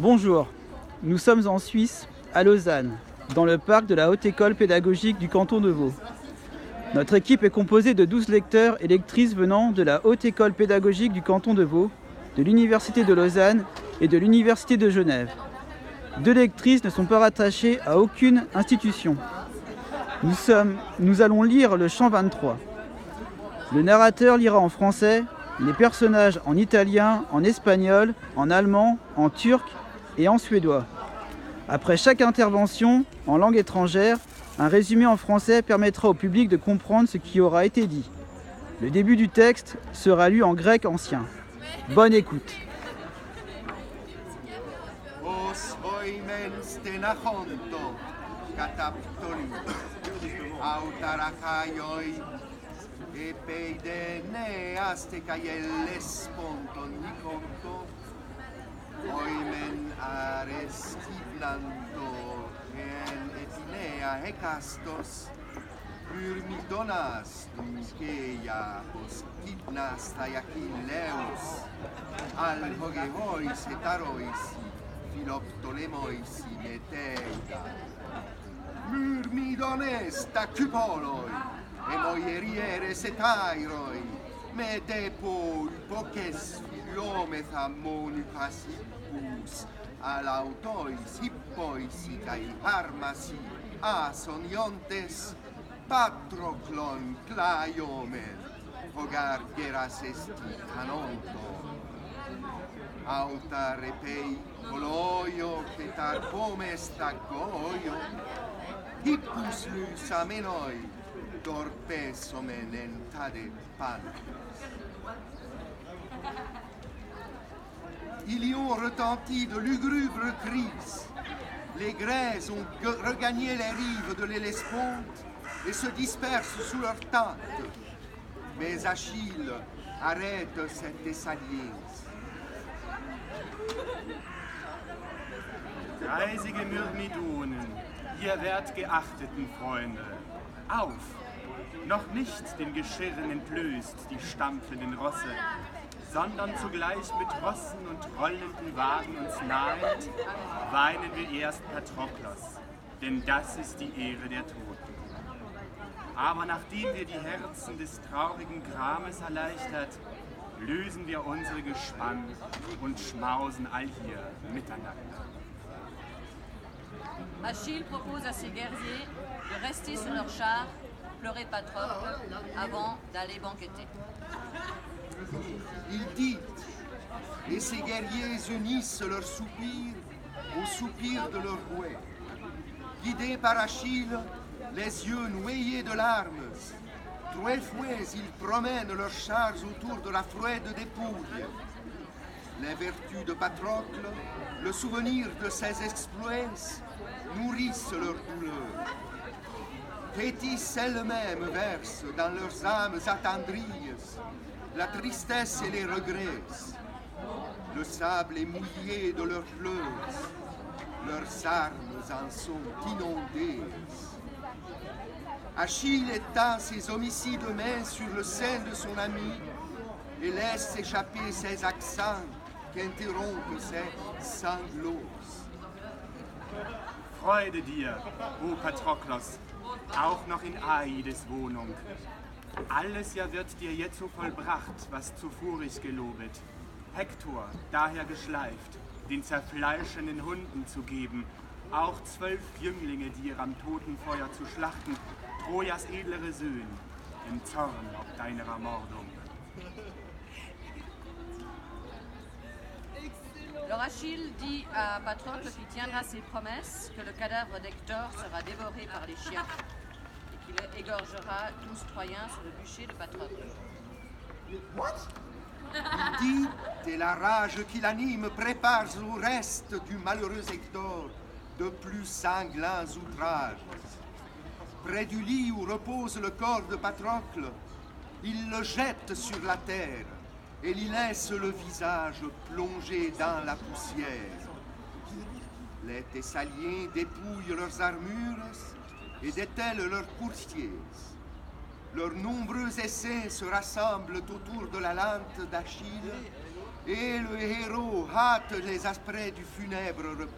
Bonjour, nous sommes en Suisse, à Lausanne, dans le parc de la Haute École pédagogique du canton de Vaud. Notre équipe est composée de 12 lecteurs et lectrices venant de la Haute École pédagogique du canton de Vaud, de l'Université de Lausanne et de l'Université de Genève. 2 lectrices ne sont pas rattachées à aucune institution. Nous allons lire le chant 23. Le narrateur lira en français, les personnages en italien, en espagnol, en allemand, en turc et en suédois. Après chaque intervention en langue étrangère, un résumé en français permettra au public de comprendre ce qui aura été dit. Le début du texte sera lu en grec ancien. Bonne écoute. Os oimen stenachonto, kataptoli, autarachaioi, epeidene astecaielles ponton niconto, oimen arestiblanto, en etinea hecastos, myrmidonas dunceia hos taiachileus, al hogevois etarois, philoptolemois meteida. Myrmidones tacupoloi, emoierieres etairoi, me depoi poces philometa monipas hippus, alautois hippois cae armasi, asoniontes, Patroclon claiomen, hogar geras esti canonto. Auta repei coloio, cetar pomes tagoio, hippus lus amenoi, dorpes omen entade pantes. Il y ont retenti de lugubres cris. Les grès ont regagné les rives de l'Hellesponte et se dispersent sous leur tente. Mais Achille arrête cette Thessaliens. Reisige Myrmidonen, ihr wertgeachteten Freunde, auf! Noch nicht den Geschirren entlöst die stampfenden Rosse, sondern zugleich mit Rossen und rollenden Wagen uns nahend, weinen wir erst Patroklos, denn das ist die Ehre der Toten. Aber nachdem wir die Herzen des traurigen Grames erleichtert, lösen wir unsere Gespann und schmausen allhier miteinander. Achille propose à ses guerriers de rester sur leur char, pleurer Patrocle, avant d'aller banqueter. Il dit, et ces guerriers unissent leurs soupirs aux soupirs de leur rouet. Guidés par Achille, les yeux noyés de larmes, 3 fois ils promènent leurs chars autour de la froide dépouille. Les vertus de Patrocle, le souvenir de ses exploits, nourrissent leur douleur. Thétis elle-même verse dans leurs âmes attendries la tristesse et les regrets. Le sable est mouillé de leurs pleurs, leurs armes en sont inondées. Achille étend ses homicides mains sur le sein de son ami et laisse échapper ses accents qu'interrompent ses sanglots. Freude dir, o Patroklos, auch noch in Aides Wohnung. Alles ja wird dir jetzo vollbracht, was zuvor ich gelobet. Hektor, daher geschleift, den zerfleischenden Hunden zu geben, auch 12 Jünglinge dir am Totenfeuer zu schlachten, Trojas edlere Söhne, im Zorn ob deiner Ermordung. Alors Achille dit à Patrocle qu'il tiendra ses promesses, que le cadavre d'Hector sera dévoré par les chiens et qu'il égorgera 12 Troyens sur le bûcher de Patrocle. What? Il dit, et la rage qui l'anime prépare au reste du malheureux Hector de plus sanglants outrages. Près du lit où repose le corps de Patrocle, il le jette sur la terre et y laisse le visage plongé dans la poussière. Les Thessaliens dépouillent leurs armures et détellent leurs coursiers. Leurs nombreux essais se rassemblent autour de la lance d'Achille Et le héros hâte les asprès du funèbre repas.